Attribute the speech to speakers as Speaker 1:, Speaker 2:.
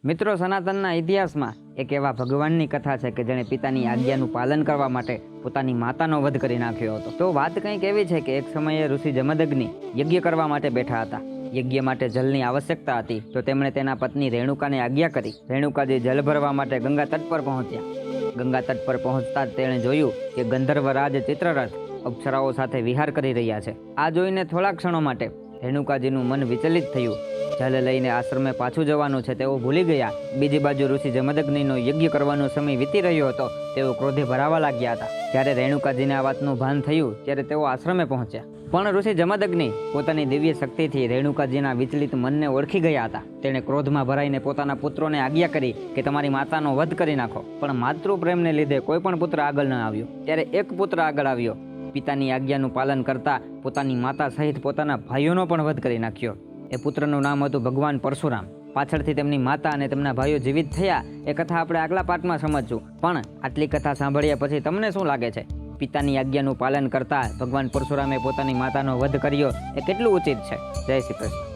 Speaker 1: મિત્રો, સનાતનના ઇતિહાસમાં એક એવા ભગવાનની કથા છે કે જેણે પિતાની આજ્ઞાનું પાલન કરવા માટે પોતાની માતાનો વધ કરી નાખ્યો હતો. તો વાત કંઈક એવી છે કે એક સમયે ઋષિ જમદગ્નિ યજ્ઞ કરવા માટે બેઠા હતા. યજ્ઞ માટે જલની આવશ્યકતા હતી, તો તેમણે તેના પત્ની રેણુકાને આજ્ઞા કરી. રેણુકાજી જલ ભરવા માટે ગંગા તટ પર પહોંચ્યા. ગંગા તટ પર પહોંચતા જ તેણે જોયું કે ગંધર્વરાજ ચિત્રરથ અપ્સરાઓ સાથે વિહાર કરી રહ્યા છે. આ જોઈને થોડા ક્ષણો માટે રેણુકાજીનું મન વિચલિત થયું. જલ લઈને આશ્રમે પાછું જવાનું છે તેઓ ભૂલી ગયા. બીજી બાજુ ઋષિ જમદગ્નિનો યજ્ઞ કરવાનો સમય વીતી રહ્યો હતો. તેઓ ક્રોધે ભરાવા લાગ્યા હતા. જ્યારે રેણુકાજીને આ વાતનું ભાન થયું ત્યારે તેઓ આશ્રમે પહોંચ્યા. પણ ઋષિ જમદગ્નિ પોતાની દિવ્ય શક્તિથી રેણુકાજીના વિચલિત મનને ઓળખી ગયા હતા. તેણે ક્રોધમાં ભરાઈને પોતાના પુત્રોને આજ્ઞા કરી કે તમારી માતાનો વધ કરી નાખો. પણ માતૃ પ્રેમને લીધે કોઈ પણ પુત્ર આગળ ન આવ્યો. ત્યારે એક પુત્ર આગળ આવ્યો. પિતાની આજ્ઞાનું પાલન કરતા પોતાની માતા સહિત પોતાના ભાઈઓનો પણ વધ કરી નાખ્યો. એ પુત્રનું નામ હતું ભગવાન પરશુરામ. પાછળથી તેમની માતા અને તેમના ભાઈઓ જીવિત થયા. એ કથા આપણે આગલા પાઠમાં સમજશું. પણ આટલી કથા સાંભળ્યા પછી તમને શું લાગે છે? પિતાની આજ્ઞાનું પાલન કરતા ભગવાન પરશુરામે પોતાની માતાનો વધ કર્યો એ કેટલું ઉચિત છે? જય શ્રી કૃષ્ણ.